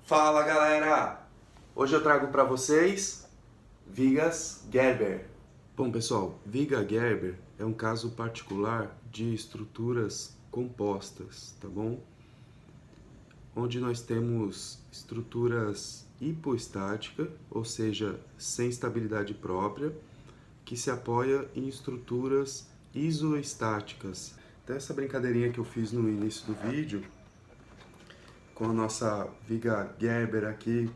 Fala galera! Hoje eu trago para vocês vigas Gerber. Bom pessoal, viga Gerber é um caso particular de estruturas compostas, tá bom? Onde nós temos estruturas hipoestáticas, ou seja, sem estabilidade própria, que se apoia em estruturas isoestáticas. Então essa brincadeirinha que eu fiz no início do vídeo, com a nossa viga Gerber aqui,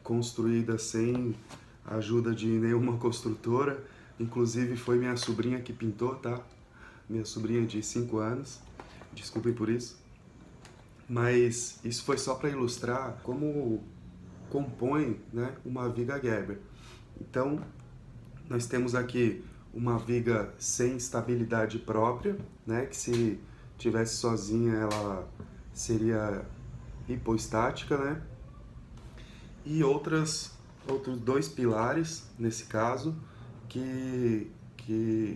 construída sem a ajuda de nenhuma construtora, inclusive foi minha sobrinha que pintou, tá? Minha sobrinha de 5 anos, desculpem por isso. Mas isso foi só para ilustrar como compõe, né, uma viga Gerber. Então, nós temos aqui uma viga sem estabilidade própria, né, que se tivesse sozinha ela seria hipoestática, né? E outros dois pilares, nesse caso, que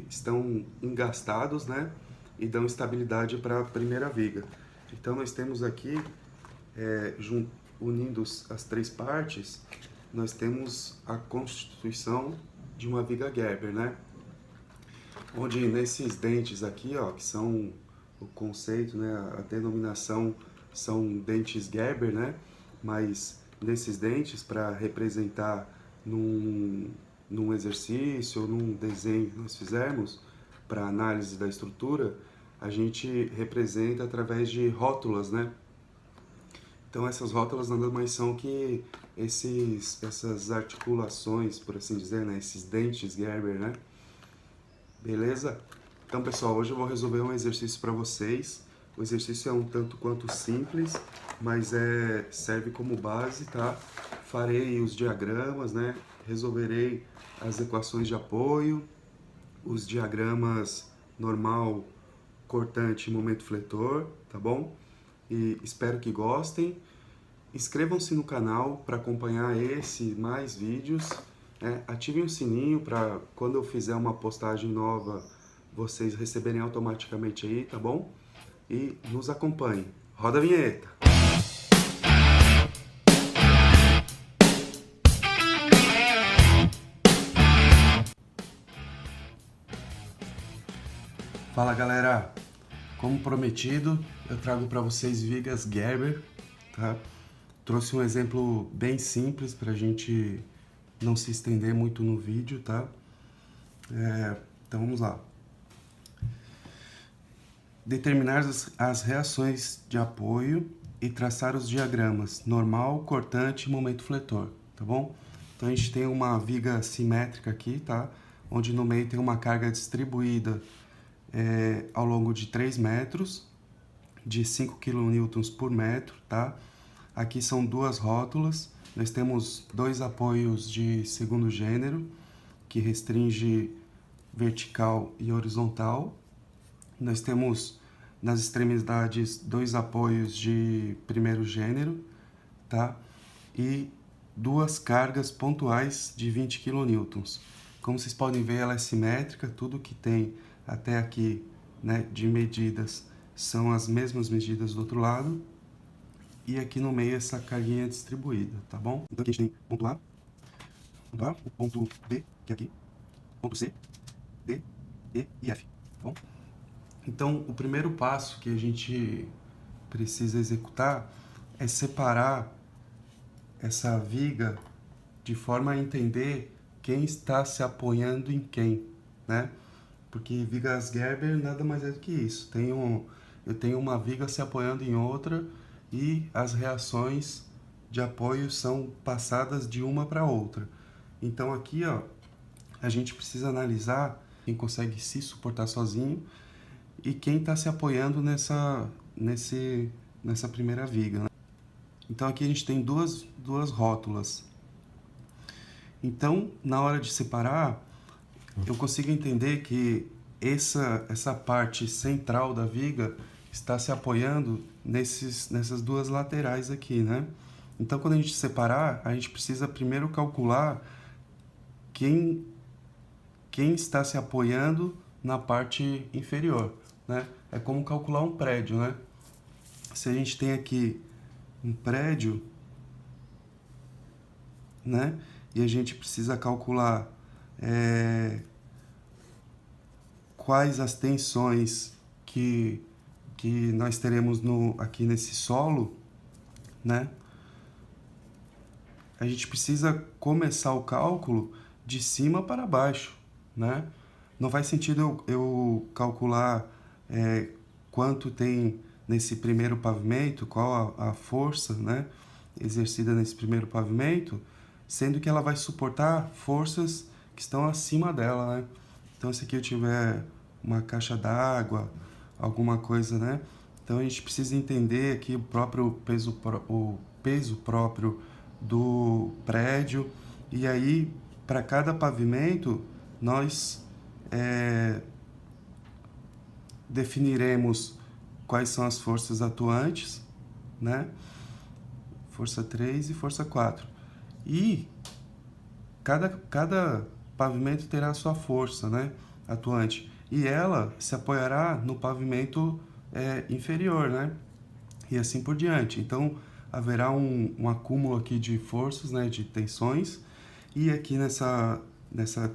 estão engastados, né? E dão estabilidade para a primeira viga. Então nós temos aqui, unindo as três partes, nós temos a constituição de uma viga Gerber, né? Onde nesses dentes aqui, ó, que são o conceito, né, a denominação são dentes Gerber, né? Mas nesses dentes, para representar num exercício ou num desenho que nós fizermos, para análise da estrutura, a gente representa através de rótulas, né? Então essas rótulas nada mais são que essas articulações, por assim dizer, né? Esses dentes Gerber, né? Beleza? Então pessoal, hoje eu vou resolver um exercício para vocês. O exercício é um tanto quanto simples, mas serve como base, tá? Farei os diagramas, né? Resolverei as equações de apoio, os diagramas normal, cortante e momento fletor, tá bom? E espero que gostem. Inscrevam-se no canal para acompanhar esse e mais vídeos. Ativem o sininho para quando eu fizer uma postagem nova, vocês receberem automaticamente aí, tá bom? E nos acompanhem. Roda a vinheta! Fala galera! Como prometido, eu trago para vocês vigas Gerber, tá? Trouxe um exemplo bem simples para a gente não se estender muito no vídeo, tá? Então vamos lá. Determinar as reações de apoio e traçar os diagramas normal, cortante e momento fletor, tá bom? Então a gente tem uma viga simétrica aqui, tá? Onde no meio tem uma carga distribuída ao longo de 3 metros, de 5 kN por metro, tá? Aqui são duas rótulas, nós temos dois apoios de segundo gênero, que restringe vertical e horizontal. Nós temos nas extremidades dois apoios de primeiro gênero, tá? E duas cargas pontuais de 20 kN. Como vocês podem ver, ela é simétrica, tudo que tem até aqui, né, de medidas são as mesmas medidas do outro lado. E aqui no meio essa carguinha distribuída, tá bom? Então aqui a gente tem ponto A, o ponto B, que é aqui, ponto C, D, E e F, tá bom? Então, o primeiro passo que a gente precisa executar é separar essa viga de forma a entender quem está se apoiando em quem, né? Porque vigas Gerber nada mais é do que isso. Eu tenho uma viga se apoiando em outra e as reações de apoio são passadas de uma para outra. Então aqui, ó, a gente precisa analisar quem consegue se suportar sozinho e quem está se apoiando nessa primeira viga, né? Então aqui a gente tem duas rótulas. Então, na hora de separar, eu consigo entender que essa parte central da viga está se apoiando nessas duas laterais aqui, né? Então, quando a gente separar, a gente precisa primeiro calcular quem está se apoiando na parte inferior, né? É como calcular um prédio, né? Se a gente tem aqui um prédio, né? E a gente precisa calcular quais as tensões que nós teremos aqui nesse solo, né? A gente precisa começar o cálculo de cima para baixo, né? Não faz sentido eu calcular quanto tem nesse primeiro pavimento, qual a força, né, exercida nesse primeiro pavimento, sendo que ela vai suportar forças que estão acima dela, né? Então, se aqui eu tiver uma caixa d'água, alguma coisa, né? Então, a gente precisa entender aqui o peso próprio do prédio. E aí, para cada pavimento, nós definiremos quais são as forças atuantes, né? Força 3 e força 4. E cada pavimento terá a sua força, né, atuante. E ela se apoiará no pavimento inferior, né? E assim por diante. Então, haverá um acúmulo aqui de forças, né, de tensões. E aqui nessa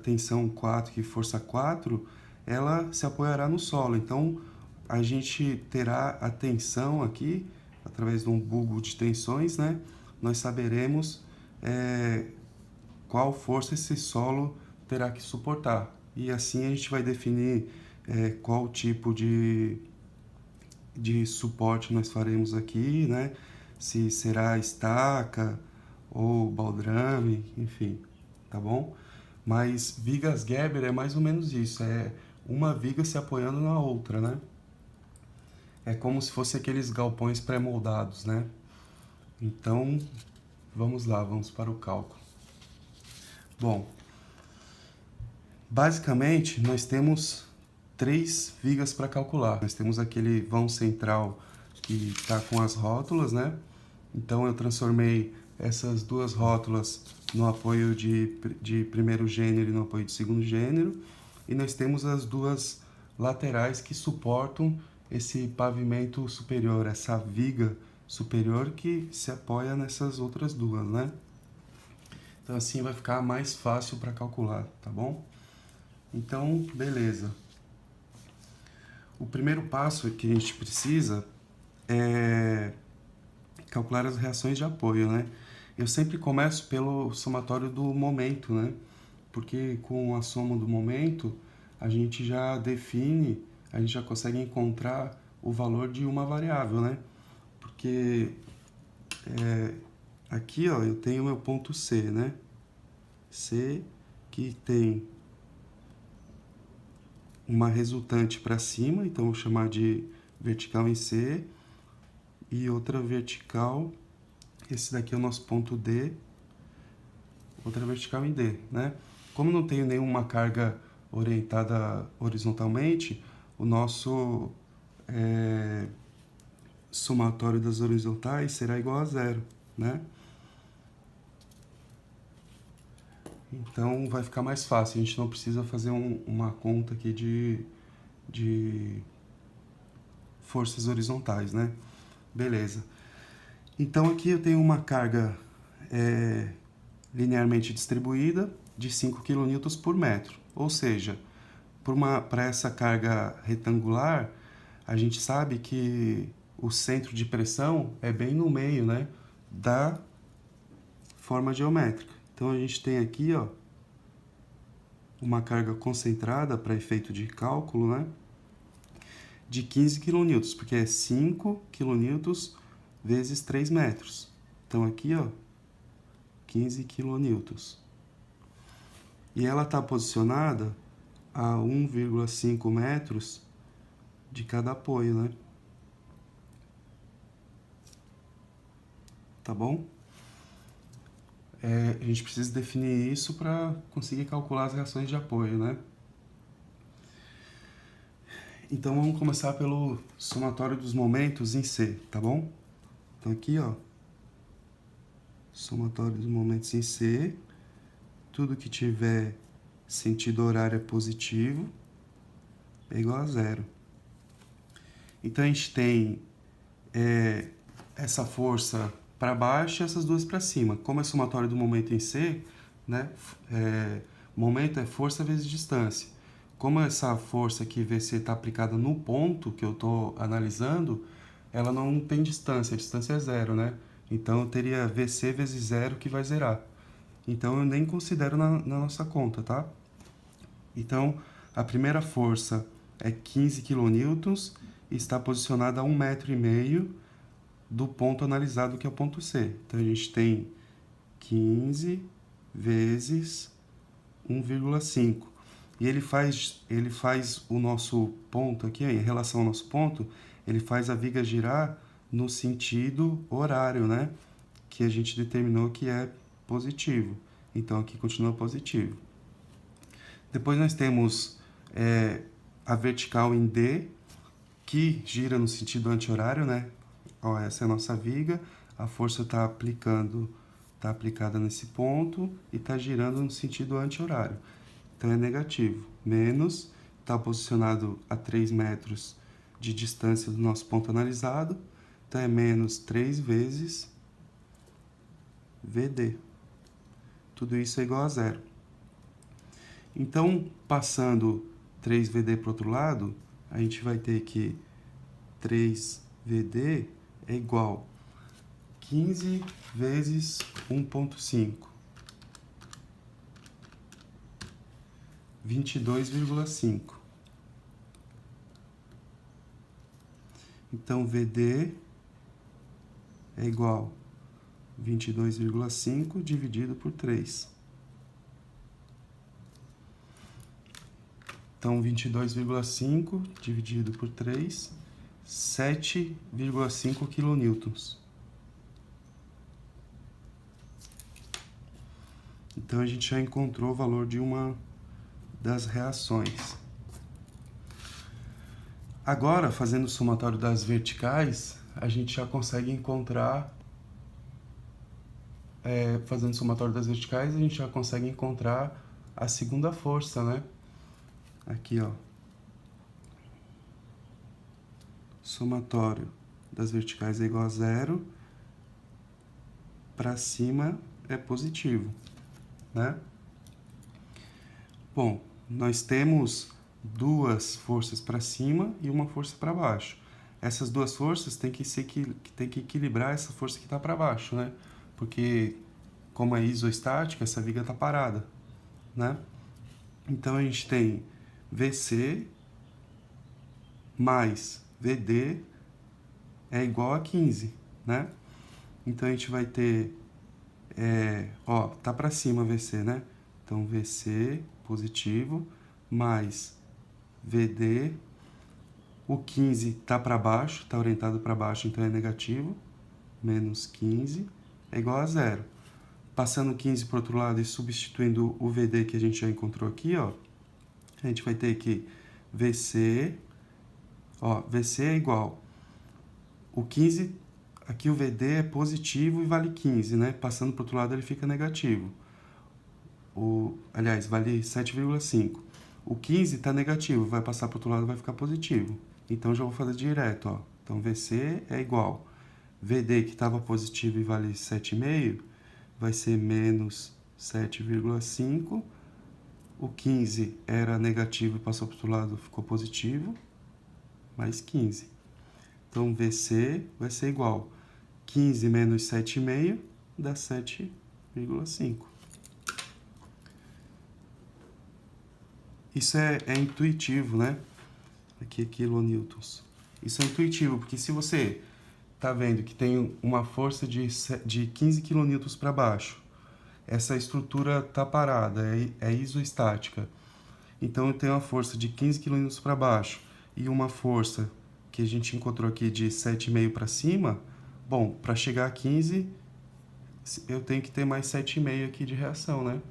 tensão 4, que força 4, ela se apoiará no solo. Então, a gente terá a tensão aqui, através de um bulbo de tensões, né? Nós saberemos qual força esse solo terá que suportar. E assim a gente vai definir qual tipo de suporte nós faremos aqui, né? Se será estaca ou baldrame, enfim, tá bom? Mas vigas Gerber é mais ou menos isso, é uma viga se apoiando na outra, né? É como se fosse aqueles galpões pré-moldados, né? Então, vamos lá, vamos para o cálculo. Bom, basicamente nós temos 3 vigas para calcular. Nós temos aquele vão central que está com as rótulas, né? Então eu transformei essas 2 rótulas no apoio de primeiro gênero e no apoio de segundo gênero. E nós temos as 2 laterais que suportam esse pavimento superior, essa viga superior que se apoia nessas outras 2, né? Então assim vai ficar mais fácil para calcular, tá bom? Então, beleza. O primeiro passo que a gente precisa é calcular as reações de apoio, né? Eu sempre começo pelo somatório do momento, né? Porque com a soma do momento, a gente já define, a gente já consegue encontrar o valor de uma variável, né? Porque aqui, ó, eu tenho meu ponto C, né? C que tem uma resultante para cima, então vou chamar de vertical em C, e outra vertical, esse daqui é o nosso ponto D, outra vertical em D, né? Como não tenho nenhuma carga orientada horizontalmente, o nosso somatório das horizontais será igual a 0, né? Então vai ficar mais fácil, a gente não precisa fazer uma conta aqui de forças horizontais, né? Beleza. Então aqui eu tenho uma carga linearmente distribuída de 5 kN por metro. Ou seja, para essa carga retangular, a gente sabe que o centro de pressão é bem no meio, né, da forma geométrica. Então a gente tem aqui, ó, uma carga concentrada para efeito de cálculo, né, de 15 kN, porque é 5 kN vezes 3 metros. Então aqui, ó, 15 kN. E ela está posicionada a 1,5 metros de cada apoio, né? Tá bom? A gente precisa definir isso para conseguir calcular as reações de apoio, né? Então vamos começar pelo somatório dos momentos em C, tá bom? Então aqui, ó, somatório dos momentos em C, tudo que tiver sentido horário é positivo, é igual a 0. Então a gente tem essa força para baixo e essas duas para cima. Como é somatório do momento em C, né? Momento é força vezes distância. Como essa força aqui, VC, está aplicada no ponto que eu estou analisando, ela não tem distância, a distância é zero, né? Então eu teria VC vezes zero que vai zerar. Então eu nem considero na nossa conta, tá? Então a primeira força é 15 kN e está posicionada a 1,5 m do ponto analisado, que é o ponto C. Então a gente tem 15 vezes 1,5. E ele faz o nosso ponto aqui, em relação ao nosso ponto, ele faz a viga girar no sentido horário, né? Que a gente determinou que é positivo. Então aqui continua positivo. Depois nós temos a vertical em D, que gira no sentido anti-horário, né? Ó, essa é a nossa viga, a força está aplicada nesse ponto e está girando no sentido anti-horário. Então é negativo. Menos, está posicionado a 3 metros de distância do nosso ponto analisado, então é menos 3 vezes VD. Tudo isso é igual a zero. Então, passando 3VD para o outro lado, a gente vai ter que 3VD é igual a 15 vezes 1,5. 22,5. Então, VD é igual a 22,5 dividido por 3. Então, 22,5 dividido por 3, 7,5 kN. Então, a gente já encontrou o valor de uma das reações. Agora, fazendo o somatório das verticais, a gente já consegue encontrar... fazendo o somatório das verticais, a gente já consegue encontrar a segunda força, né? Aqui, ó. Somatório das verticais é igual a zero. Para cima é positivo, né? Bom, nós temos duas forças para cima e uma força para baixo. Essas duas forças tem que equilibrar essa força que está para baixo, né? Porque, como é isoestática, essa viga está parada, né? Então, a gente tem VC mais VD é igual a 15, né? Então, a gente vai ter... tá para cima VC, né? Então, VC positivo mais VD. O 15 está para baixo, está orientado para baixo, então é negativo. Menos 15 é igual a zero. Passando 15 para o outro lado e substituindo o VD que a gente já encontrou aqui, ó, a gente vai ter que VC, VC é igual. O 15, aqui o VD é positivo e vale 15, né? Passando para o outro lado ele fica negativo. Aliás, vale 7,5. O 15 está negativo, vai passar para o outro lado, vai ficar positivo. Então, já vou fazer direto, ó. Então, VC é igual. VD, que estava positivo e vale 7,5, vai ser menos 7,5. O 15 era negativo e passou para o outro lado, ficou positivo, mais 15. Então, VC vai ser igual. 15 menos 7,5 dá 7,5. Isso é intuitivo, né? Aqui é quilonewtons. Isso é intuitivo, porque se você tá vendo que tem uma força de 15 quilonewtons para baixo, essa estrutura tá parada, é isoestática. Então, eu tenho uma força de 15 quilonewtons para baixo e uma força que a gente encontrou aqui de 7,5 para cima. Bom, para chegar a 15, eu tenho que ter mais 7,5 aqui de reação, né?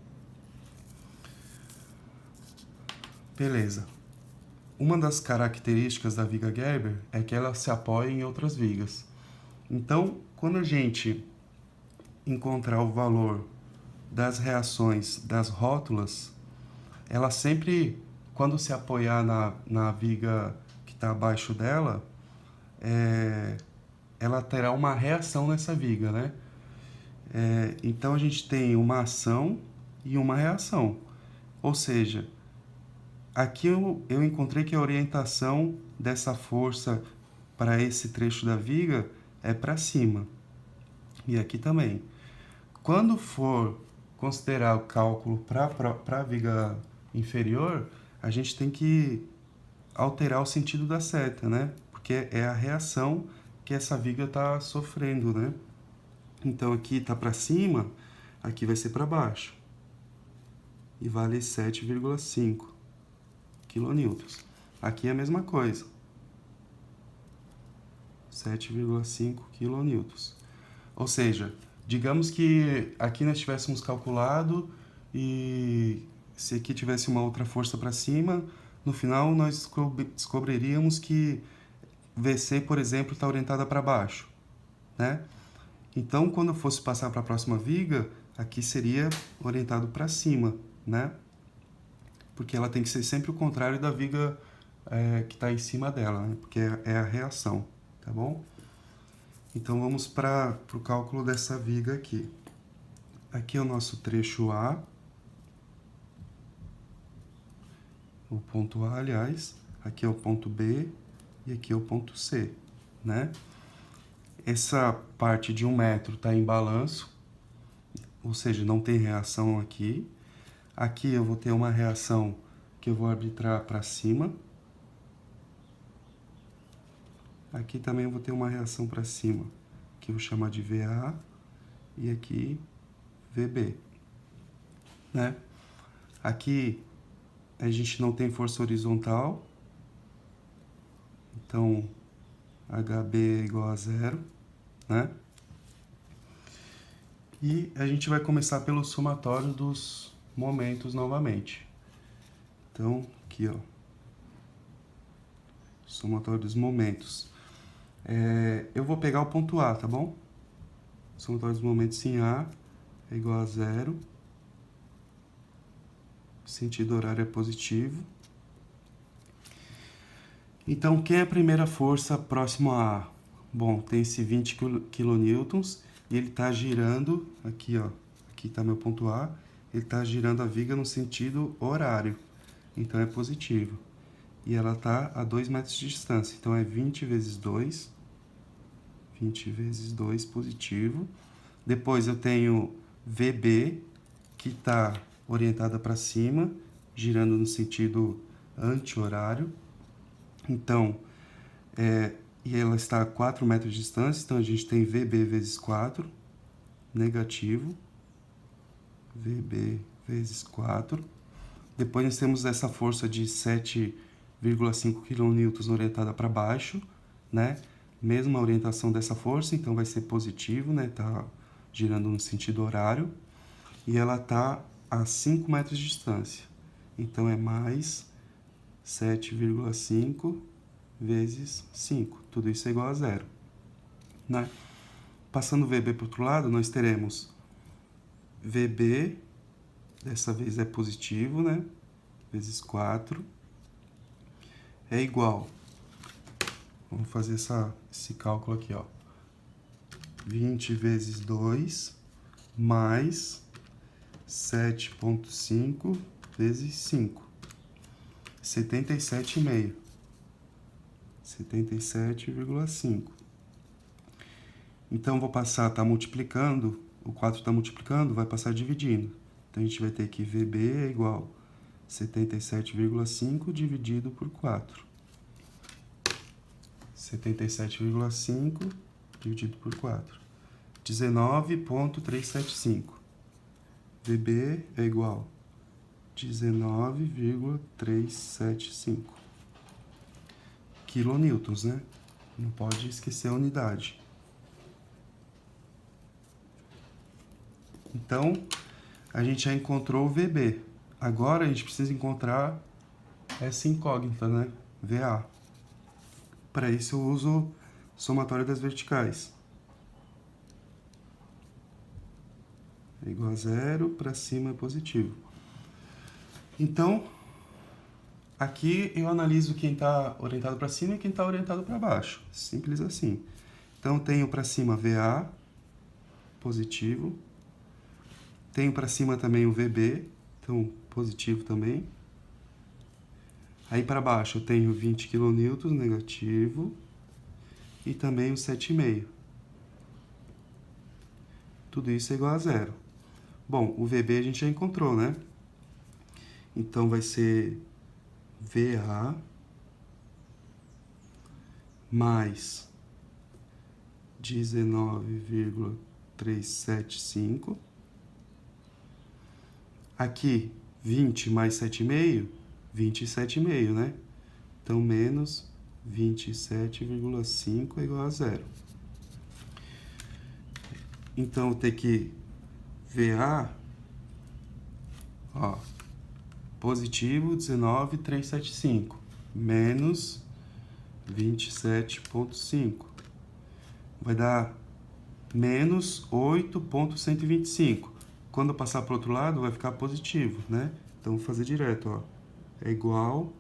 Beleza. Uma das características da viga Gerber é que ela se apoia em outras vigas. Então, quando a gente encontrar o valor das reações das rótulas, ela sempre, quando se apoiar na viga que está abaixo dela, ela terá uma reação nessa viga, né? Então a gente tem uma ação e uma reação. Ou seja, aqui eu encontrei que a orientação dessa força para esse trecho da viga é para cima. E aqui também. Quando for considerar o cálculo para a viga inferior, a gente tem que alterar o sentido da seta, né? Porque é a reação que essa viga está sofrendo, né? Então aqui está para cima, aqui vai ser para baixo. E vale 7,5 quilonewtons. Aqui é a mesma coisa. 7,5 quilonewtons. Ou seja, digamos que aqui nós tivéssemos calculado e se aqui tivesse uma outra força para cima, no final nós descobriríamos que VC, por exemplo, está orientada para baixo, né? Então, quando eu fosse passar para a próxima viga, aqui seria orientado para cima, né? Porque ela tem que ser sempre o contrário da viga que está em cima dela, né? Porque é a reação, tá bom? Então, vamos para o cálculo dessa viga aqui. Aqui é o nosso trecho A. O ponto A, aliás. Aqui é o ponto B e aqui é o ponto C, né? Essa parte de 1 metro está em balanço, ou seja, não tem reação aqui. Aqui eu vou ter uma reação que eu vou arbitrar para cima. Aqui também eu vou ter uma reação para cima, que eu vou chamar de VA, e aqui VB, né? Aqui a gente não tem força horizontal, então HB é igual a 0, né? E a gente vai começar pelo somatório dos momentos novamente. Então, aqui, ó, somatório dos momentos. Eu vou pegar o ponto A, tá bom? Somatório dos momentos em A é igual a 0. Sentido horário é positivo. Então, quem é a primeira força próximo a A? Bom, tem esse 20 quilonewtons e ele está girando, aqui ó, aqui está meu ponto A, ele está girando a viga no sentido horário, então é positivo. E ela está a 2 metros de distância, então é 20 vezes 2, 20 vezes 2 positivo. Depois eu tenho VB, que está orientada para cima, girando no sentido anti-horário. Então, e ela está a 4 metros de distância, então a gente tem VB vezes 4, negativo, VB vezes 4. Depois nós temos essa força de 7,5 kN orientada para baixo, né? Mesma orientação dessa força, então vai ser positivo, né? Tá girando no sentido horário. E ela tá a 5 metros de distância. Então é mais 7,5 vezes 5. Tudo isso é igual a 0, né? Passando o VB para o outro lado, nós teremos VB, dessa vez é positivo, né? Vezes 4, é igual, vamos fazer esse cálculo aqui, ó. 20 vezes 2, mais 7,5 vezes 5. 77,5. 77,5. Então, vou passar, tá multiplicando, o 4 está multiplicando, vai passar dividindo. Então, a gente vai ter que VB é igual a 77,5 dividido por 4. 77,5 dividido por 4. 19,375. VB é igual a 19,375 quilonewtons, né? Não pode esquecer a unidade. Então, a gente já encontrou o VB. Agora, a gente precisa encontrar essa incógnita, né? VA. Para isso, eu uso somatório das verticais. É igual a 0, para cima é positivo. Então, aqui eu analiso quem está orientado para cima e quem está orientado para baixo. Simples assim. Então, tenho para cima VA, positivo. Tenho para cima também o VB, então positivo também. Aí para baixo eu tenho 20 kN, negativo. E também o 7,5. Tudo isso é igual a zero. Bom, o VB a gente já encontrou, né? Então vai ser VA mais 19,375. Aqui, 20 mais 7,5, 27,5, né? Então, menos 27,5 é igual a zero. Então, eu tenho que VA, ó, positivo 19,375, menos 27,5. Vai dar menos 8,125. Quando eu passar para o outro lado, vai ficar positivo, né? Então, vou fazer direto, ó. É igual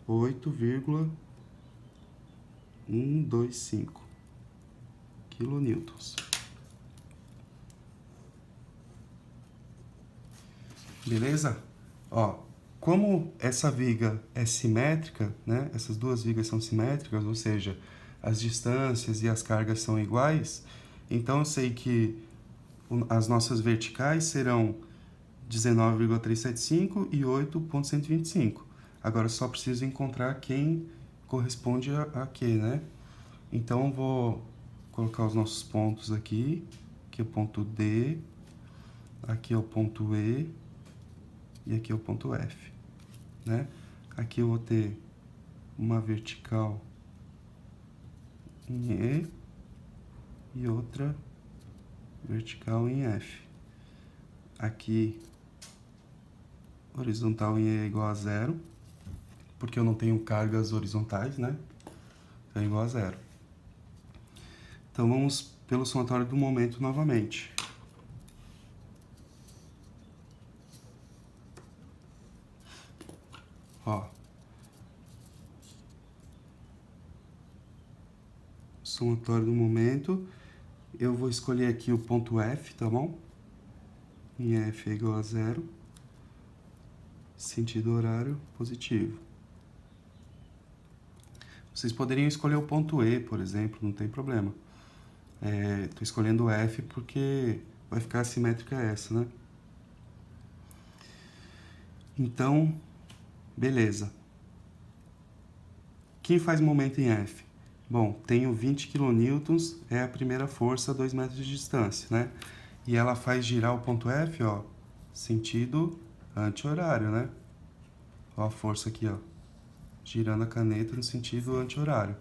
8,125 quilonewtons. Beleza? Ó, como essa viga é simétrica, né? Essas duas vigas são simétricas, ou seja, as distâncias e as cargas são iguais, então eu sei que as nossas verticais serão 19,375 e 8,125. Agora eu só preciso encontrar quem corresponde a que, né? Então eu vou colocar os nossos pontos aqui. Aqui é o ponto D, aqui é o ponto E e aqui é o ponto F, né? Aqui eu vou ter uma vertical em E e outra vertical em F. Aqui, horizontal em E é igual a zero, porque eu não tenho cargas horizontais, né? Então é igual a zero. Então vamos pelo somatório do momento novamente. Ó. Somatório do momento. Eu vou escolher aqui o ponto F, tá bom? Em F é igual a zero. Sentido horário positivo. Vocês poderiam escolher o ponto E, por exemplo, não tem problema. Tô escolhendo o F porque vai ficar assimétrica essa, né? Então, beleza. Quem faz momento em F? Bom, tenho 20 kN, é a primeira força a 2 metros de distância, né? E ela faz girar o ponto F, ó, sentido anti-horário, né? Ó a força aqui, ó, girando a caneta no sentido anti-horário.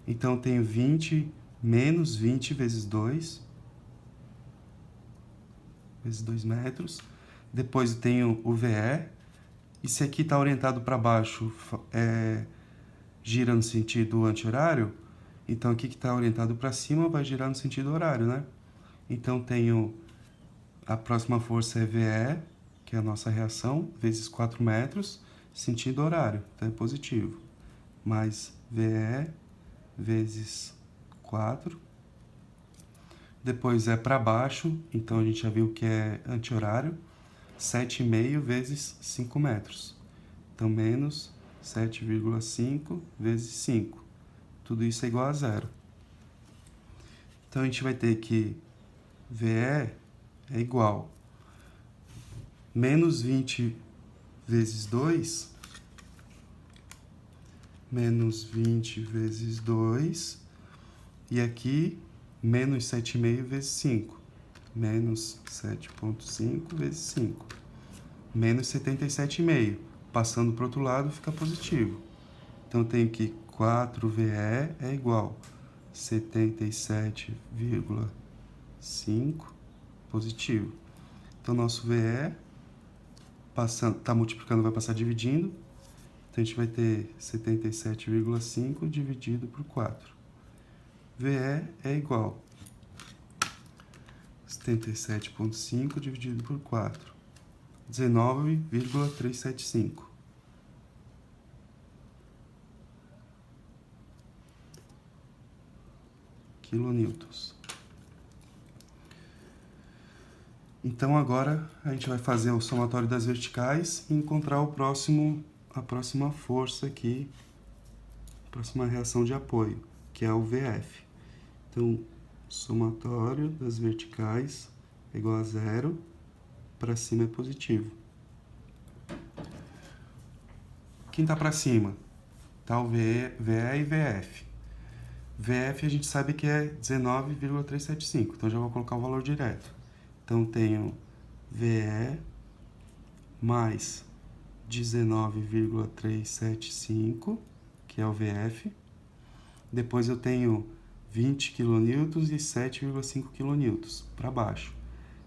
Então, eu tenho 20 menos 20 vezes 2 metros. Depois eu tenho o VE. E se aqui está orientado para baixo, gira no sentido anti-horário, então aqui que está orientado para cima vai girar no sentido horário, né? Então tenho a próxima força é VE, que é a nossa reação, vezes 4 metros, sentido horário, então é positivo. Mais VE vezes 4. Depois é para baixo, então a gente já viu que é anti-horário, 7,5 vezes 5 metros. Então, menos 7,5 vezes 5. Tudo isso é igual a zero. Então, a gente vai ter que VE é igual menos 20 vezes 2, menos 20 vezes 2, e aqui, menos 7,5 vezes 5, menos 7,5 vezes 5, menos 77,5. Passando para o outro lado, fica positivo. Então, eu tenho que 4VE é igual a 77,5 positivo. Então, nosso VE, tá multiplicando, vai passar dividindo. Então, a gente vai ter 77,5 dividido por 4. VE é igual a 77,5 dividido por 4. 19,375. quilonewtons. Então agora a gente vai fazer o somatório das verticais e encontrar a próxima força aqui, a próxima reação de apoio, que é o VF. Então, somatório das verticais é igual a 0, para cima é positivo. Quem está para cima? Tá o VE e VF. VF a gente sabe que é 19,375, então já vou colocar o valor direto. Então, tenho VE mais 19,375, que é o VF. Depois eu tenho 20 kN e 7,5 kN para baixo.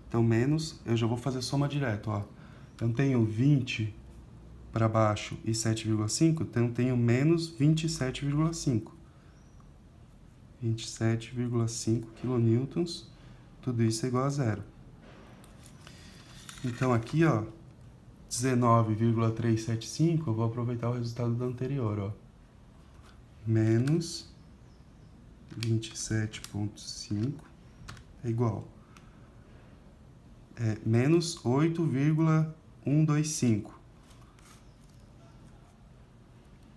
Então, menos, eu já vou fazer soma direto, ó. Então, tenho 20 para baixo e 7,5, então tenho menos 27,5. 27,5 kN, tudo isso é igual a 0. Então, aqui, ó, 19,375, eu vou aproveitar o resultado do anterior, ó. Menos 27,5 é igual. Menos 8,125.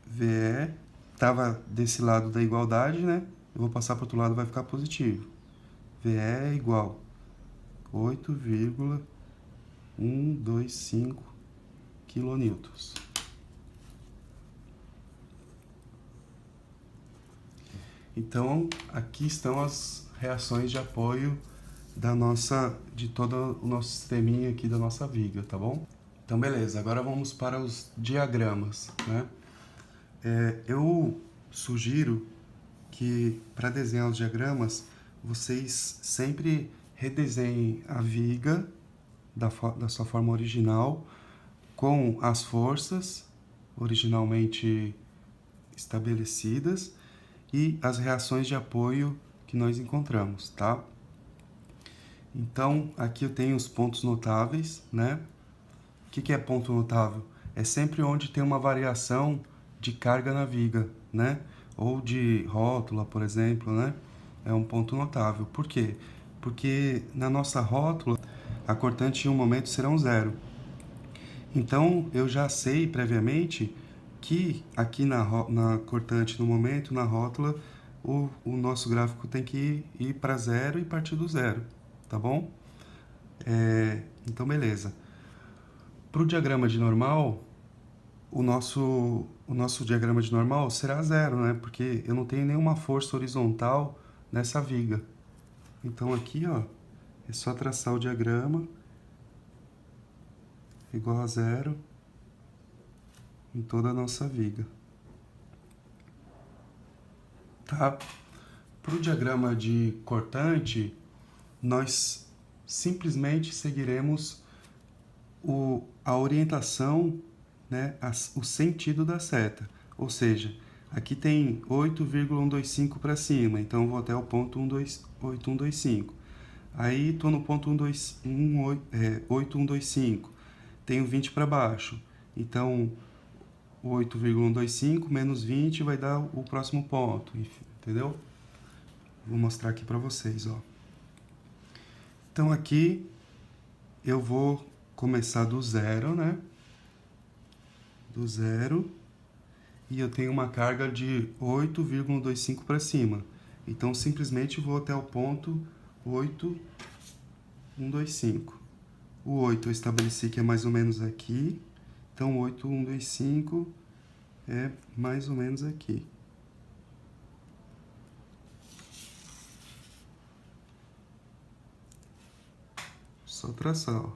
VE estava desse lado da igualdade, né? Eu vou passar para o outro lado, vai ficar positivo. VE é igual a 8,125 quilonewtons. Então, aqui estão as reações de apoio de todo o nosso sisteminha aqui da nossa viga, tá bom? Então, beleza. Agora vamos para os diagramas, né? Eu sugiro que, para desenhar os diagramas, vocês sempre redesenhem a viga da sua forma original, com as forças originalmente estabelecidas e as reações de apoio que nós encontramos, tá? Então, aqui eu tenho os pontos notáveis, né? O que é ponto notável? É sempre onde tem uma variação de carga na viga, né? Ou de rótula, por exemplo, né? É um ponto notável. Por quê? Porque na nossa rótula, a cortante em um momento será 0. Então, eu já sei previamente que aqui na cortante, no momento, na rótula, o nosso gráfico tem que ir para 0 e partir do 0, tá bom? Então, beleza. Para o diagrama de normal, o nosso diagrama de normal será 0, né? Porque eu não tenho nenhuma força horizontal nessa viga. Então, aqui, ó, é só traçar o diagrama igual a 0 em toda a nossa viga. Tá? Para o diagrama de cortante, nós simplesmente seguiremos a orientação, né, o sentido da seta. Ou seja, aqui tem 8,125 para cima, então eu vou até o ponto 8125. Aí estou no ponto 8125, tenho 20 para baixo, então 8,125 menos 20 vai dar o próximo ponto, entendeu? Vou mostrar aqui para vocês, ó. Então aqui eu vou começar do 0, né? Do 0, e eu tenho uma carga de 8,125 para cima. Então simplesmente vou até o ponto 8,125. O 8 eu estabeleci que é mais ou menos aqui. Então, 8,125 é mais ou menos aqui. Só traçar, ó.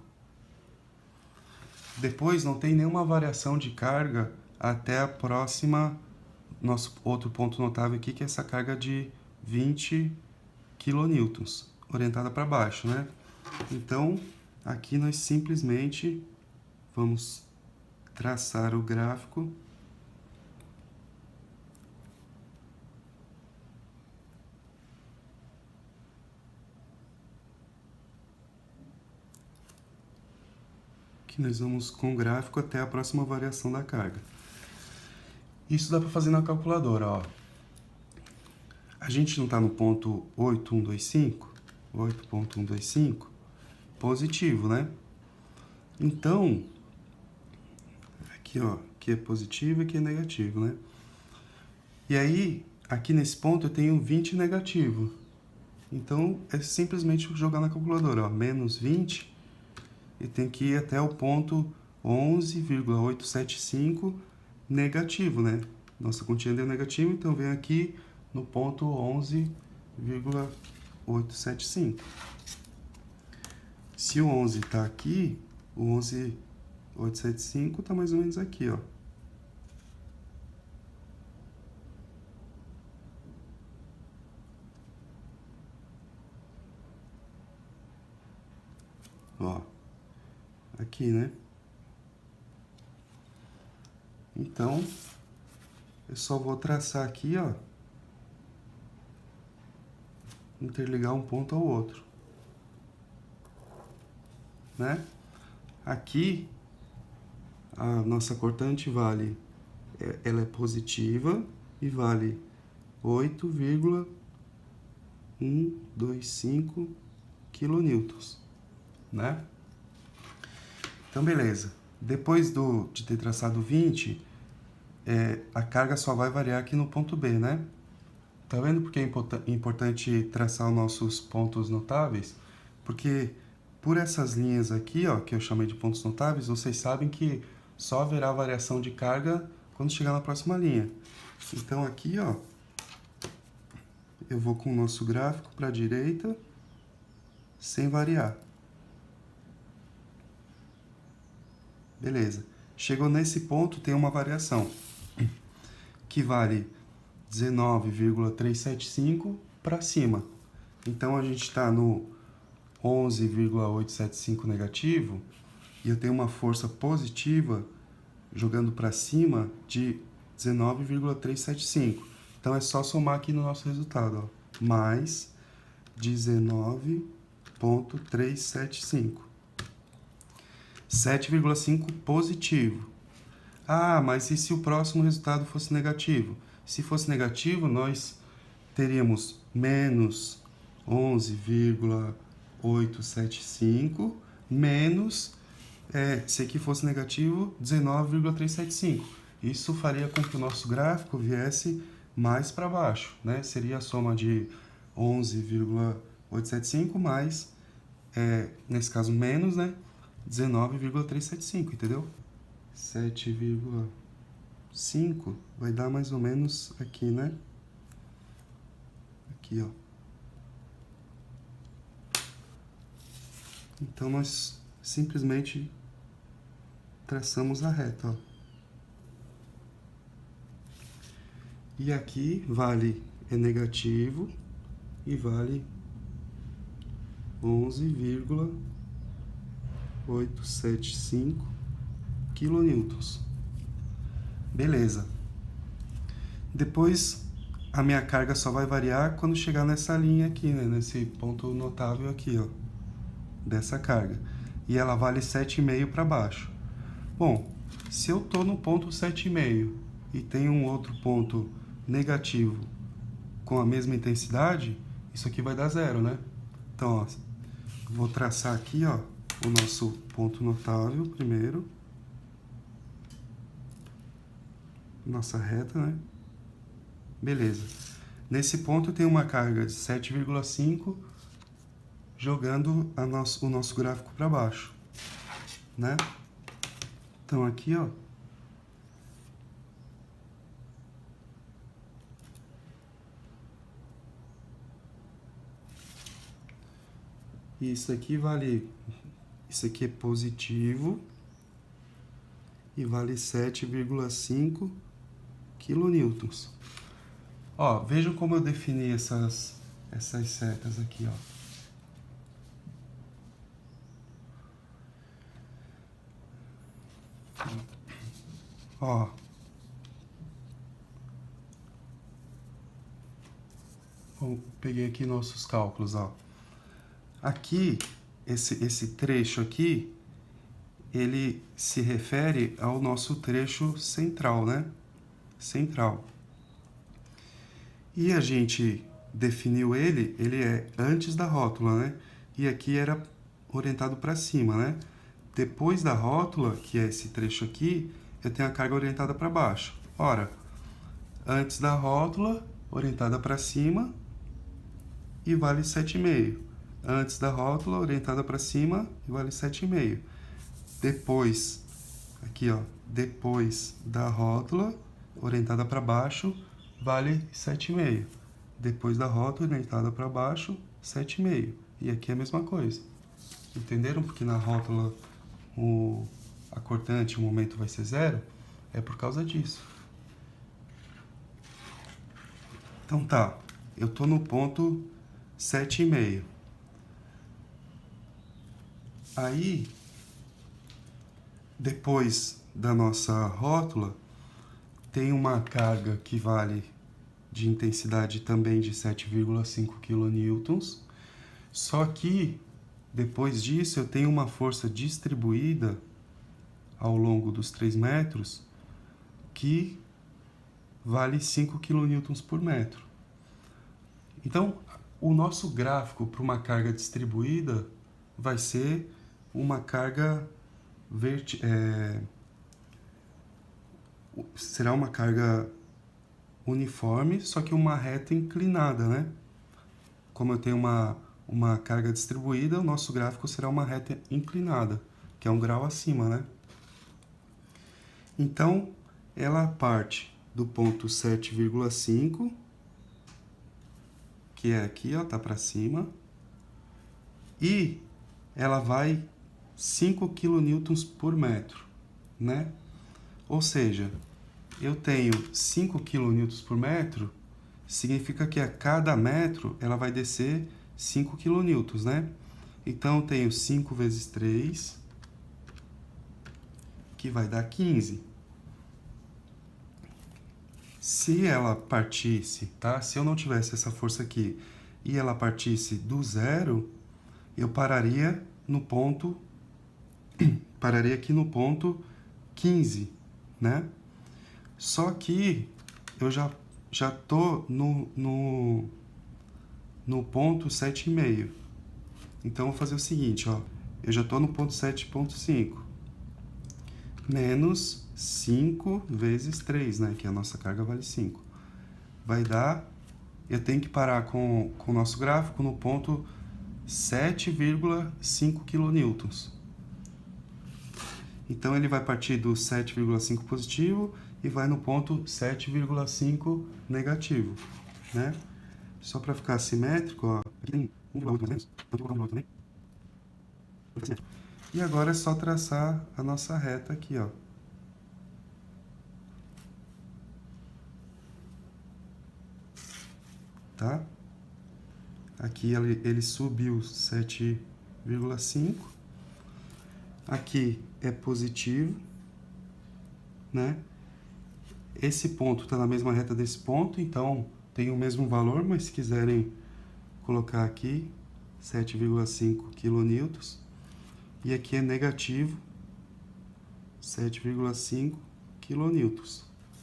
Depois, não tem nenhuma variação de carga até a próxima, nosso outro ponto notável aqui, que é essa carga de 20 kN, orientada para baixo, né? Então, aqui nós simplesmente vamos traçar o gráfico que nós vamos com o gráfico até a próxima variação da carga. Isso dá para fazer na calculadora, ó. gente não está no ponto 8125? 8.125? Positivo, né? Então, aqui, ó, aqui é positivo e aqui é negativo, né? E aí, aqui nesse ponto eu tenho 20 negativo. Então, é simplesmente jogar na calculadora, ó, menos 20, e tem que ir até o ponto 11,875 negativo, né? Nossa continha deu negativo, então vem aqui no ponto 11,875. Se o 11 está aqui, o 11,875 está mais ou menos aqui, ó. Ó, aqui, né? Então, eu só vou traçar aqui, ó, interligar um ponto ao outro, né? Aqui, a nossa cortante vale, ela é positiva e vale 8,125 quilonewtons, né? Então, beleza. Depois de ter traçado 20, a carga só vai variar aqui no ponto B, né? Tá vendo porque é importante traçar os nossos pontos notáveis? Porque por essas linhas aqui, ó, que eu chamei de pontos notáveis, vocês sabem que só haverá variação de carga quando chegar na próxima linha. Então aqui, ó, eu vou com o nosso gráfico para a direita, sem variar. Beleza. Chegou nesse ponto, tem uma variação, que vale 19,375 para cima. Então, a gente está no 11,875 negativo, e eu tenho uma força positiva jogando para cima de 19,375. Então, é só somar aqui no nosso resultado, ó, mais 19,375. 7,5 positivo. Ah, mas e se o próximo resultado fosse negativo? Se fosse negativo, nós teríamos menos 11,875 menos, se aqui fosse negativo, 19,375. Isso faria com que o nosso gráfico viesse mais para baixo, né? Seria a soma de 11,875 mais, nesse caso menos, né? 19,375, entendeu? 7,5 vai dar mais ou menos aqui, né? Aqui, ó. Então, nós simplesmente traçamos a reta, ó. E aqui vale é negativo e vale 11,875 quilonewtons. Beleza. Depois, a minha carga só vai variar quando chegar nessa linha aqui, né? Nesse ponto notável aqui, ó, dessa carga. E ela vale 7,5 para baixo. Bom, se eu tô no ponto 7,5 e tem um outro ponto negativo com a mesma intensidade, isso aqui vai dar zero, né? Então, ó, vou traçar aqui, ó, o nosso ponto notável primeiro. Nossa reta, né? Beleza. Nesse ponto tem uma carga de 7,5 jogando o nosso gráfico para baixo, né? Então aqui, ó, isso aqui é positivo e vale 7,5 quilonewtons. Ó, vejam como eu defini essas setas aqui, ó. Ó. Bom, peguei aqui nossos cálculos, ó. Aqui, esse trecho aqui, ele se refere ao nosso trecho central, né? Central. E a gente definiu ele é antes da rótula, né? E aqui era orientado para cima, né? Depois da rótula, que é esse trecho aqui, eu tenho a carga orientada para baixo. Ora, antes da rótula, orientada para cima, e vale 7,5. Antes da rótula, orientada para cima, e vale 7,5. Depois, aqui ó, depois da rótula, orientada para baixo, vale 7,5. Depois da rótula, orientada para baixo, 7,5. E aqui é a mesma coisa. Entenderam? Porque na rótula a cortante, o momento vai ser 0. É por causa disso. Então tá, eu tô no ponto 7,5. Aí, depois da nossa rótula, tem uma carga que vale de intensidade também de 7,5 kN. Só que, depois disso, eu tenho uma força distribuída ao longo dos 3 metros que vale 5 kN por metro. Então, o nosso gráfico para uma carga distribuída vai ser uma carga será uma carga uniforme, só que uma reta inclinada, né? Como eu tenho uma carga distribuída, o nosso gráfico será uma reta inclinada, que é 1 grau acima, né? Então, ela parte do ponto 7,5, que é aqui, ó, tá para cima, e ela vai 5 kN por metro, né? Ou seja, eu tenho 5 kN por metro, significa que a cada metro ela vai descer 5 kN, né? Então, eu tenho 5 vezes 3, que vai dar 15. Se ela partisse, tá? Se eu não tivesse essa força aqui e ela partisse do zero, eu pararia no ponto, pararia aqui no ponto 15, né? Só que eu já tô no ponto 7,5. Então, eu vou fazer o seguinte, ó. Eu já tô no ponto 7,5. Menos 5 vezes 3, né? Que a nossa carga vale 5. Vai dar... Eu tenho que parar com o nosso gráfico no ponto 7,5 kN. Então, ele vai partir do 7,5 positivo e vai no ponto 7,5 negativo, né? Só para ficar simétrico, ó, aqui tem 1,8 mais ou menos, então vou colocar 1,8 também. E agora é só traçar a nossa reta aqui, ó. Tá? Aqui ele subiu 7,5. Aqui é positivo, né? Esse ponto está na mesma reta desse ponto, então tem o mesmo valor, mas se quiserem colocar aqui 7,5 kN. E aqui é negativo 7,5 kN,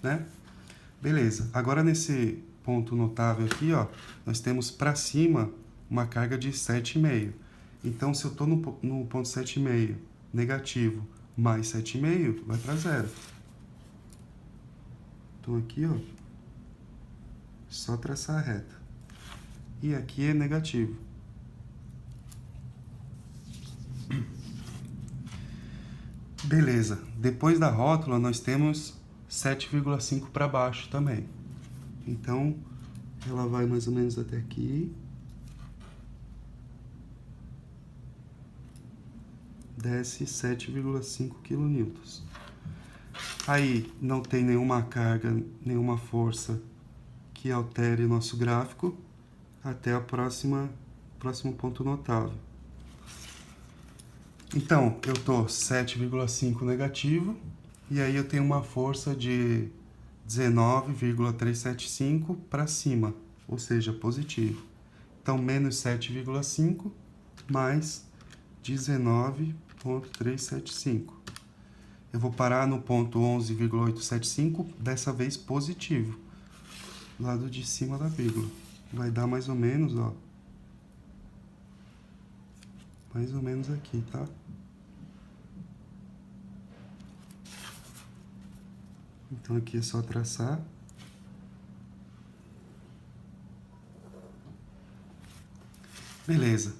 né? Beleza, agora nesse ponto notável aqui, ó, nós temos para cima uma carga de 7,5. Então, se eu estou no ponto 7,5 negativo mais 7,5, vai para zero. Então, aqui, ó, só traçar a reta. E aqui é negativo. Beleza, depois da rótula nós temos 7,5 para baixo também. Então, ela vai mais ou menos até aqui. Desce 7,5 kN. Aí, não tem nenhuma carga, nenhuma força que altere o nosso gráfico até a próximo ponto notável. Então, eu tô 7,5 negativo, e aí eu tenho uma força de 19,375 para cima, ou seja, positivo. Então, menos 7,5 mais 19,375. Eu vou parar no ponto 11,875, dessa vez positivo, lado de cima da vírgula. vai dar mais ou menos, ó. Mais ou menos aqui, tá? Então aqui é só traçar. Beleza.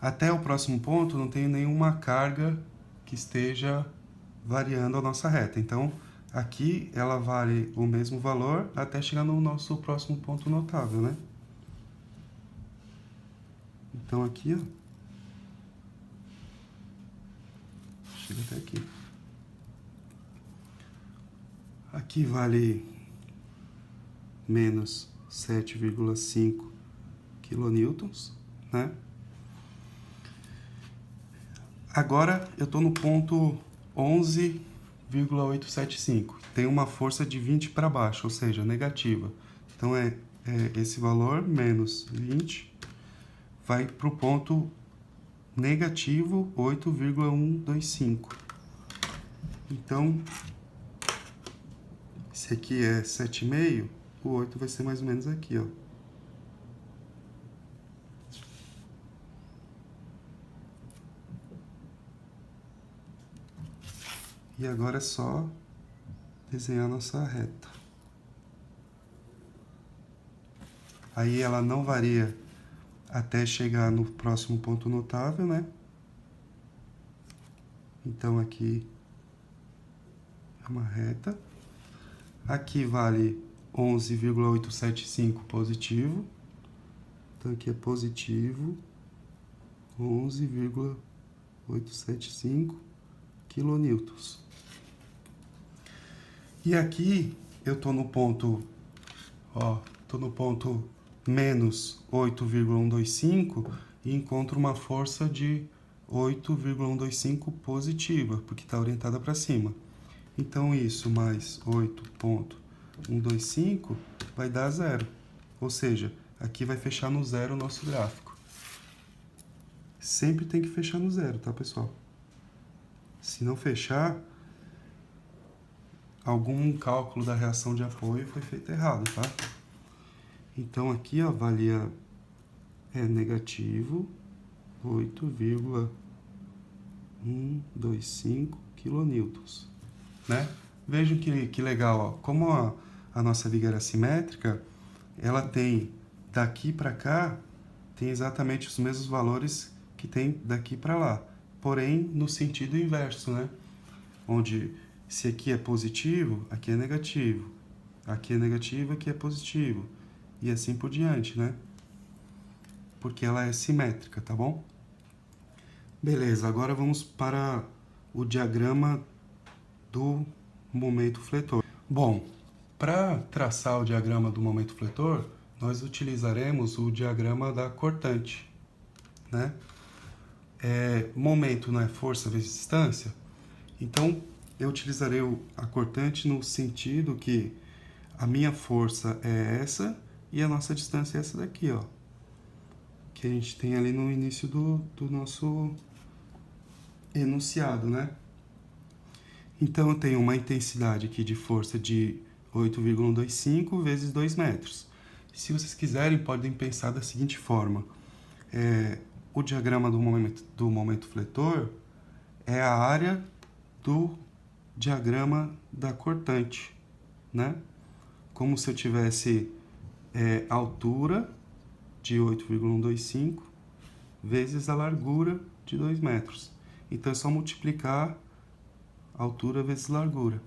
Até o próximo ponto não tem nenhuma carga que esteja variando a nossa reta. Então, aqui ela vale o mesmo valor até chegar no nosso próximo ponto notável, né? Então aqui, ó. Chega até aqui. Aqui vale menos 7,5 quilonewtons, né? Agora eu estou no ponto 11,875. Tem uma força de 20 para baixo, ou seja, negativa. Então é esse valor menos 20 vai para o ponto negativo 8,125. Então, esse aqui é 7,5, o 8 vai ser mais ou menos aqui, ó. E agora é só desenhar nossa reta. Aí ela não varia até chegar no próximo ponto notável, né? Então aqui é uma reta. Aqui vale 11,875 positivo. Então aqui é positivo 11,875 quilonewtons. E aqui eu tô no ponto, ó, tô no ponto menos 8,125 e encontro uma força de 8,125 positiva, porque está orientada para cima. Então isso mais 8,125 vai dar zero. Ou seja, aqui vai fechar no zero o nosso gráfico. Sempre tem que fechar no zero, tá, pessoal? Se não fechar, algum cálculo da reação de apoio foi feito errado, tá? Então aqui, ó, valia negativo 8,125 quilonewtons, né? Vejam que legal, ó. Como a nossa viga era simétrica, ela tem daqui para cá, tem exatamente os mesmos valores que tem daqui para lá, porém no sentido inverso, né? Onde se aqui é positivo, aqui é negativo. Aqui é negativo, aqui é positivo. E assim por diante, né? Porque ela é simétrica, tá bom? Beleza, agora vamos para o diagrama do momento fletor. Bom, para traçar o diagrama do momento fletor, nós utilizaremos o diagrama da cortante, né? Momento não é força vezes distância? Então, eu utilizarei a cortante no sentido que a minha força é essa e a nossa distância é essa daqui, ó. Que a gente tem ali no início do nosso enunciado, né? Então, eu tenho uma intensidade aqui de força de 8,125 vezes 2 metros. Se vocês quiserem, podem pensar da seguinte forma. O diagrama do momento fletor é a área do diagrama da cortante, né? Como se eu tivesse altura de 8,125 vezes a largura de 2 metros. Então é só multiplicar altura vezes largura,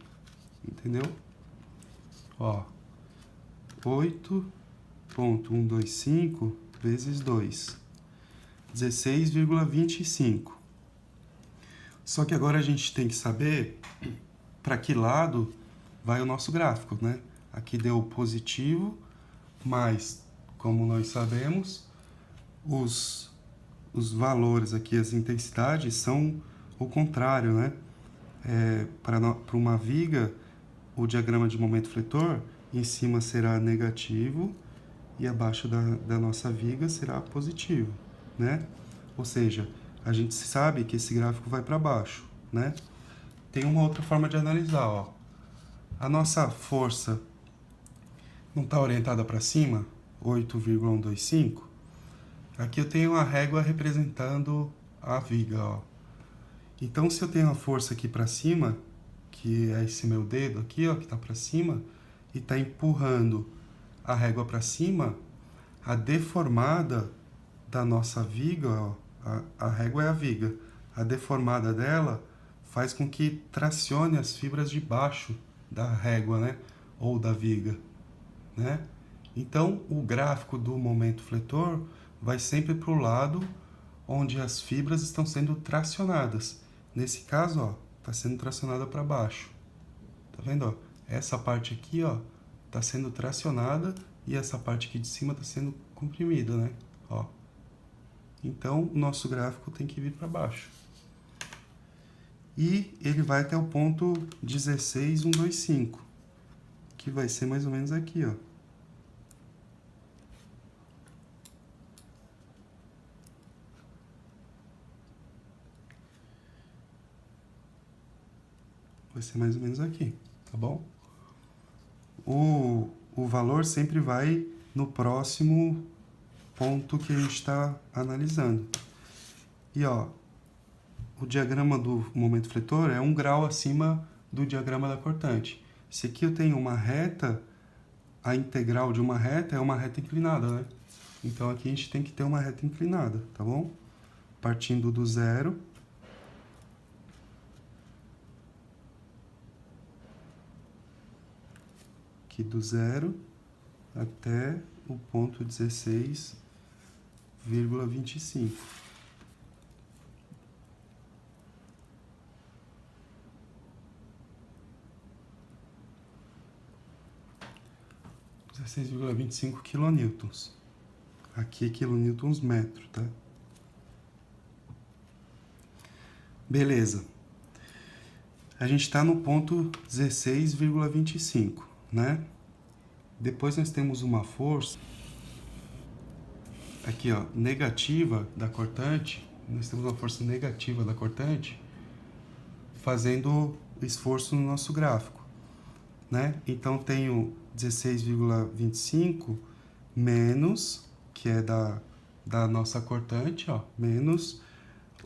entendeu? Ó, 8,125 vezes 2, 16,25. Só que agora a gente tem que saber para que lado vai o nosso gráfico, né? Aqui deu positivo, mas, como nós sabemos, os valores aqui, as intensidades, são o contrário, né? Para uma viga, o diagrama de momento fletor, em cima será negativo e abaixo da nossa viga será positivo, né? Ou seja, a gente sabe que esse gráfico vai para baixo, né? Tem uma outra forma de analisar, ó. A nossa força não está orientada para cima, 8,125, aqui eu tenho a régua representando a viga, ó. Então, se eu tenho a força aqui para cima, que é esse meu dedo aqui, ó, que está para cima, e está empurrando a régua para cima, a deformada da nossa viga, ó, a régua é a viga, a deformada dela faz com que tracione as fibras de baixo da régua, né, ou da viga, né? Então, o gráfico do momento fletor vai sempre para o lado onde as fibras estão sendo tracionadas. Nesse caso, ó, está sendo tracionada para baixo. Tá vendo, ó? Essa parte aqui, ó, está sendo tracionada e essa parte aqui de cima está sendo comprimida, né? Ó. Então, o nosso gráfico tem que vir para baixo. E ele vai até o ponto 16,125, que vai ser mais ou menos aqui, ó. Vai ser mais ou menos aqui, tá bom? O valor sempre vai no próximo ponto que a gente está analisando. E, ó, o diagrama do momento fletor é 1 grau acima do diagrama da cortante. Se aqui eu tenho uma reta, a integral de uma reta é uma reta inclinada, né? Então, aqui a gente tem que ter uma reta inclinada, tá bom? Partindo do zero, aqui do zero até o ponto 16,25. kN. Aqui é quilonewtons metro, tá? Beleza. A gente está no ponto 16,25, né? Depois nós temos uma força aqui, ó, negativa da cortante. Nós temos uma força negativa da cortante fazendo esforço no nosso gráfico, né? Então tenho 16,25 menos, que é da nossa cortante, ó, menos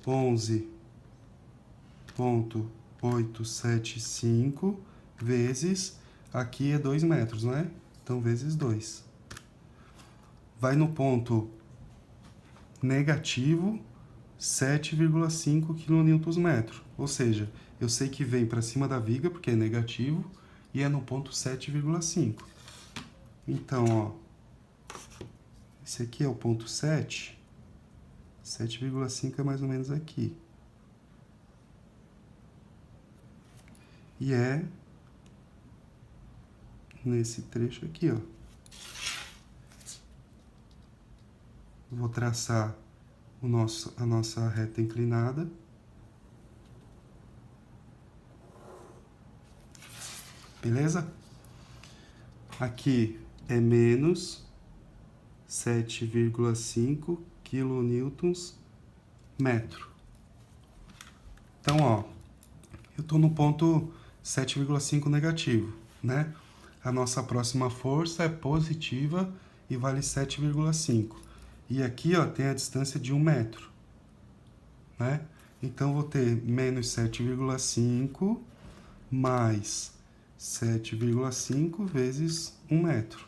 11,875 vezes, aqui é 2 metros, não é? Então, vezes 2. Vai no ponto negativo 7,5 kN. Ou seja, eu sei que vem para cima da viga, porque é negativo, e é no ponto 7,5. Então, ó, esse aqui é o ponto 7. 7,5 é mais ou menos aqui. E é nesse trecho aqui, ó. Vou traçar a nossa reta inclinada. Beleza? Aqui é menos 7,5 kN metro. Então, ó, eu tô no ponto 7,5 negativo, né? A nossa próxima força é positiva e vale 7,5. E aqui, ó, tem a distância de 1 metro, né? Então, vou ter menos 7,5 mais 7,5 vezes 1 metro.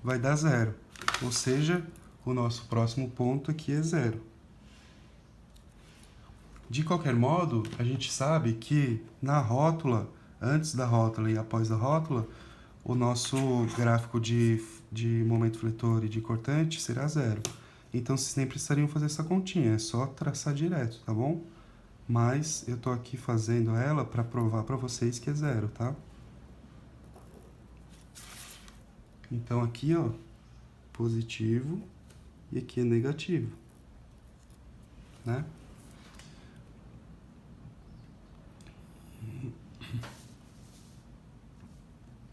Vai dar 0. Ou seja, o nosso próximo ponto aqui é 0. De qualquer modo, a gente sabe que na rótula, antes da rótula e após a rótula, o nosso gráfico de momento fletor e de cortante será 0. Então, vocês nem precisariam fazer essa continha, é só traçar direto, tá bom? Mas eu tô aqui fazendo ela para provar para vocês que é 0, tá? Então, aqui, ó, positivo e aqui é negativo, né?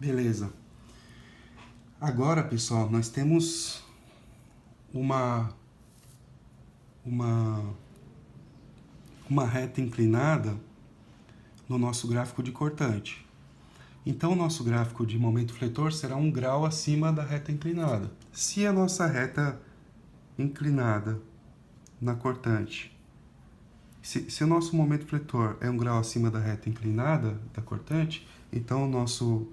Beleza. Agora, pessoal, nós temos uma reta inclinada no nosso gráfico de cortante. Então, o nosso gráfico de momento fletor será 1 grau acima da reta inclinada. Se a nossa reta inclinada na cortante, se o nosso momento fletor é 1 grau acima da reta inclinada da cortante, então o nosso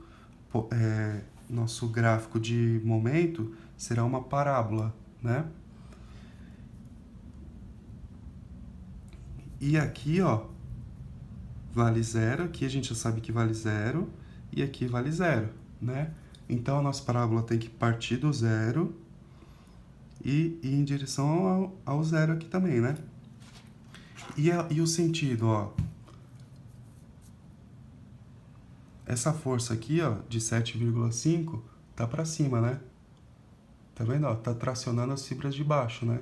gráfico de momento será uma parábola, né? E aqui, ó, vale 0, aqui a gente já sabe que vale 0, e aqui vale 0, né? Então, a nossa parábola tem que partir do 0 e ir em direção ao 0 aqui também, né? E o sentido, ó. Essa força aqui, ó, de 7,5, tá para cima, né? Tá vendo, ó? Tá tracionando as fibras de baixo, né?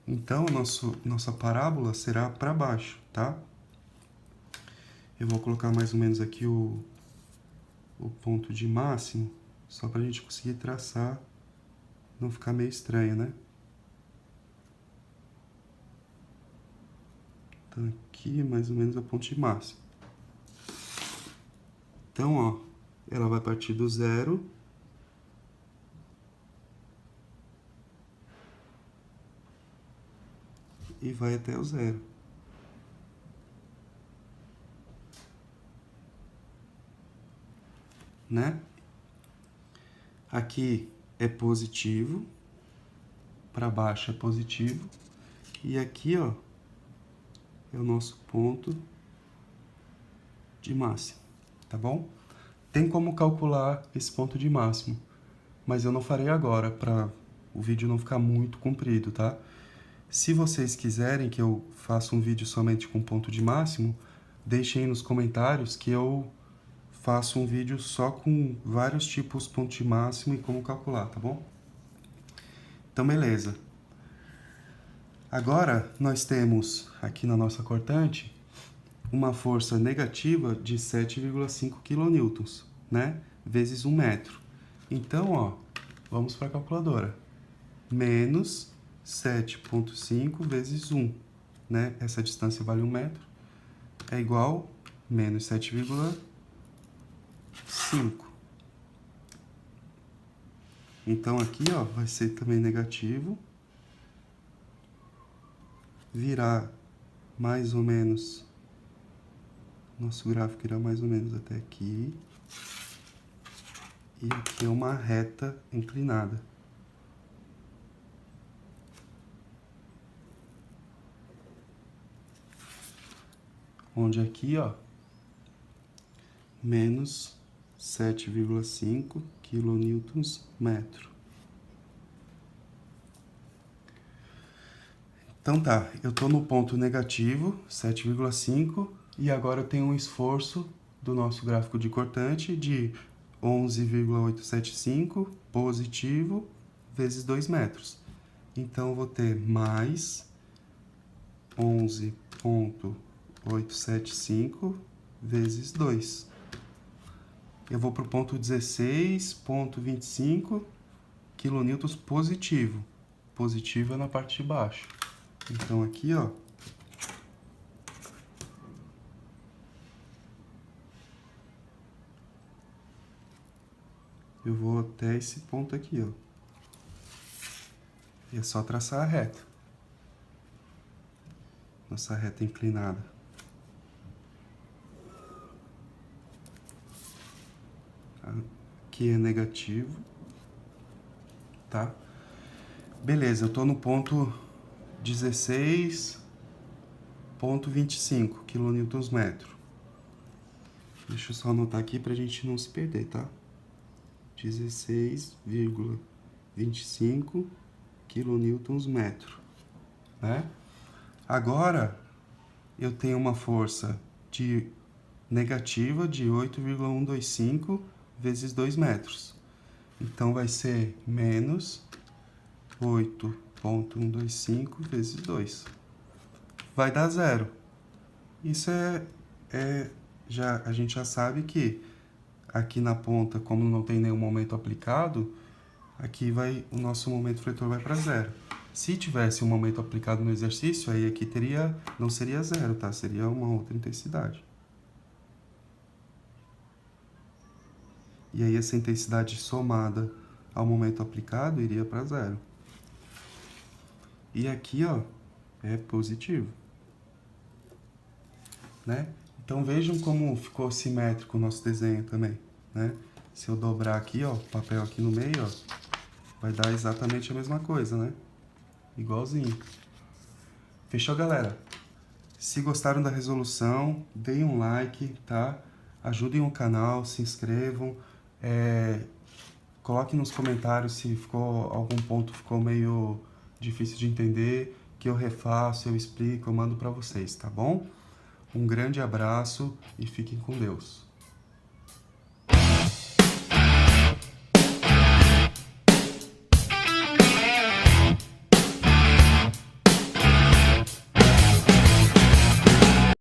Então, nossa parábola será para baixo, tá? Eu vou colocar mais ou menos aqui o ponto de máximo, só para a gente conseguir traçar, não ficar meio estranho, né? Então, aqui mais ou menos é o ponto de máximo. Então, ó, ela vai partir do 0. E vai até o 0. Né? Aqui é positivo, para baixo é positivo, e aqui, ó, é o nosso ponto de máximo, tá bom? Tem como calcular esse ponto de máximo, mas eu não farei agora, para o vídeo não ficar muito comprido, tá? Se vocês quiserem que eu faça um vídeo somente com ponto de máximo, deixem aí nos comentários que eu faço um vídeo só com vários tipos de ponto de máximo e como calcular, tá bom? Então, beleza. Agora, nós temos aqui na nossa cortante uma força negativa de 7,5 kN, né? Vezes 1 metro. Então, ó, vamos para a calculadora. Menos 7,5 vezes 1, né? Essa distância vale 1 metro. É igual a menos 7,5. Então, aqui, ó, vai ser também negativo. Virar mais ou menos, nosso gráfico irá mais ou menos até aqui. E aqui é uma reta inclinada. Onde aqui, ó, menos 7,5 kN/metro. Então tá, eu tô no ponto negativo, 7,5, e agora eu tenho um esforço do nosso gráfico de cortante de 11,875 positivo vezes 2 metros. Então, eu vou ter mais 11,875 vezes 2. Eu vou para o ponto 16,25 kN positivo. Positivo é na parte de baixo. Então, aqui, ó, eu vou até esse ponto aqui, ó. E é só traçar a reta. Nossa reta inclinada. Aqui é negativo, tá? Beleza, eu tô no ponto 16,25 kN/metro. Deixa eu só anotar aqui pra gente não se perder, tá? 16,25 kN/metro, né? Agora, eu tenho uma força negativa de 8,125 vezes 2 metros. Então, vai ser menos 8,125 vezes 2. Vai dar 0. Isso a gente já sabe que aqui na ponta, como não tem nenhum momento aplicado, aqui o nosso momento fletor vai para 0. Se tivesse um momento aplicado no exercício, aí aqui não seria 0, tá? Seria uma outra intensidade. e aí essa intensidade somada ao momento aplicado iria para 0. E aqui, ó, é positivo, né? Então vejam como ficou simétrico o nosso desenho também, né? Se eu dobrar aqui, ó, o papel aqui no meio, ó, vai dar exatamente a mesma coisa, né? Igualzinho. Fechou, galera? Se gostaram da resolução, deem um like, tá? Ajudem o canal, se inscrevam. Coloquem nos comentários se ficou algum ponto ficou meio difícil de entender, que eu refaço, eu explico, eu mando para vocês, tá bom? Um grande abraço e fiquem com Deus.